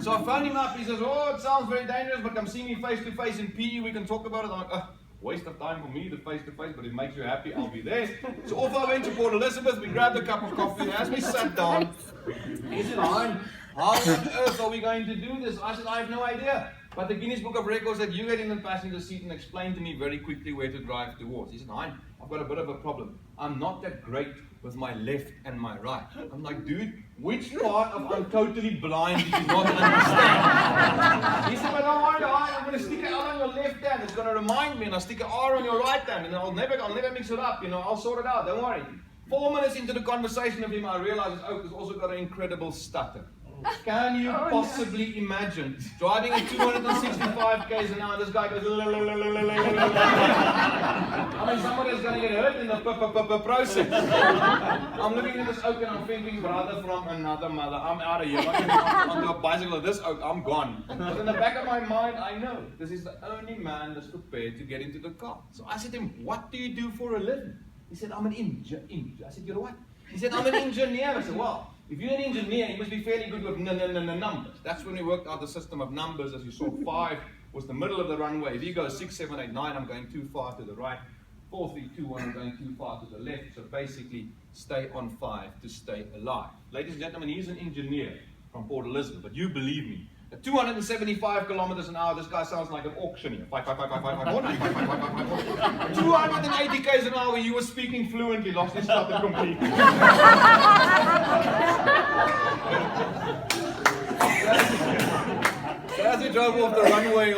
So I phoned him up. He says, oh, it sounds very dangerous, but come see me face to face in PE. We can talk about it. I'm like, waste of time for me, the face to face, but it makes you happy, I'll be there. So off I went to Port Elizabeth. We grabbed a cup of coffee. And as we sat down, he said, Hein, how on earth are we going to do this? I said, I have no idea. But the Guinness Book of Records said, you get in the passenger seat and explain to me very quickly where to drive towards. He said, Hein, I've got a bit of a problem. I'm not that great with my left and my right. I'm like, dude, which part of I'm totally blind did you not understand? He said, but don't worry, I'm going to stick an R on your left hand. It's going to remind me, and I'll stick an R on your right hand, and I'll never mix it up. I'll sort it out. Don't worry. 4 minutes into the conversation with him, I realized his oak has also got an incredible stutter. Can you possibly imagine driving at 265 k's an hour? This guy goes. I mean, somebody's going to get hurt in the process. I'm looking at this oak and I'm thinking, brother from another mother, I'm out of here. I'm onto a bicycle of this oak, I'm gone. But in the back of my mind, I know this is the only man that's prepared to get into the car. So I said to him, what do you do for a living? He said, I'm an engineer. I said, you're what? He said, I'm an engineer. I said, well, if you're an engineer, you must be fairly good with numbers. That's when we worked out the system of numbers. As you saw, 5 was the middle of the runway. If you go 6, 7, 8, 9, I'm going too far to the right. 4, 3, 2, 1, I'm going too far to the left. So basically, stay on 5 to stay alive. Ladies and gentlemen, he's an engineer from Port Elizabeth, but you believe me. At 275 kilometers an hour, this guy sounds like an auctioneer. 5, 5, 5, 5, 5, 5, 4, 9, 5, 5, 5, 5, 5, 4. 280 k's an hour, you were speaking fluently, lost his stutter completely. So as we drove off the runway,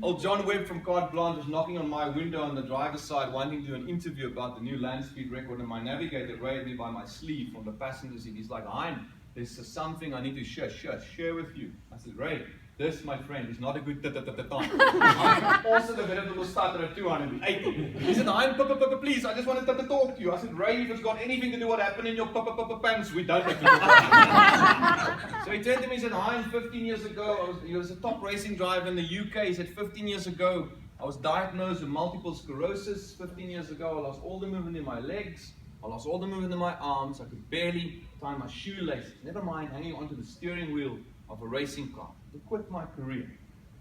old John Webb from Carte Blanche was knocking on my window on the driver's side, wanting to do an interview about the new land speed record, and my navigator raised me by my sleeve from the passenger seat. He's like, Hein, there's something I need to share with you. I said, Ray, this, my friend, is not a good time. I'm also the veritable starter at 280. He said, Hein, please, I just wanted to talk to you. I said, Ray, if it's got anything to do with what happened in your pants, we don't have to talk. So he turned to me and said, Hein, 15 years ago, he was a top racing driver in the UK. He said, 15 years ago, I was diagnosed with multiple sclerosis. 15 years ago, I lost all the movement in my legs. I lost all the movement in my arms. I could barely tie my shoelaces. Never mind hanging onto the steering wheel of a racing car. I quit my career.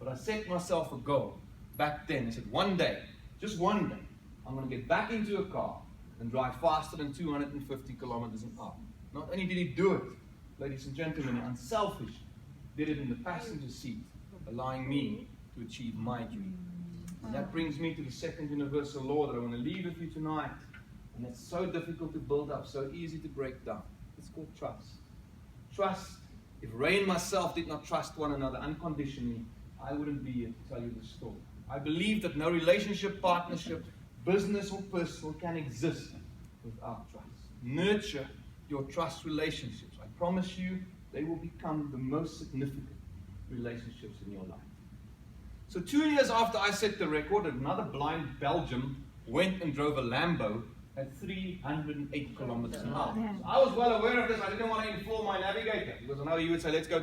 But I set myself a goal back then. I said, one day, just one day, I'm going to get back into a car and drive faster than 250 kilometers an hour. Not only did he do it, ladies and gentlemen, unselfish, did it in the passenger seat, allowing me to achieve my dream. And that brings me to the second universal law that I want to leave with you tonight. And it's so difficult to build up, so easy to break down. It's called trust. Trust. If Ray and myself did not trust one another unconditionally, I wouldn't be here to tell you the story. I believe that no relationship, partnership, business or personal can exist without trust. Nurture your trust relationships. I promise you, they will become the most significant relationships in your life. So 2 years after I set the record, another blind Belgian went and drove a Lambo at 308 kilometers an hour. So I was well aware of this. I didn't want to inform my navigator because I know he would say, let's go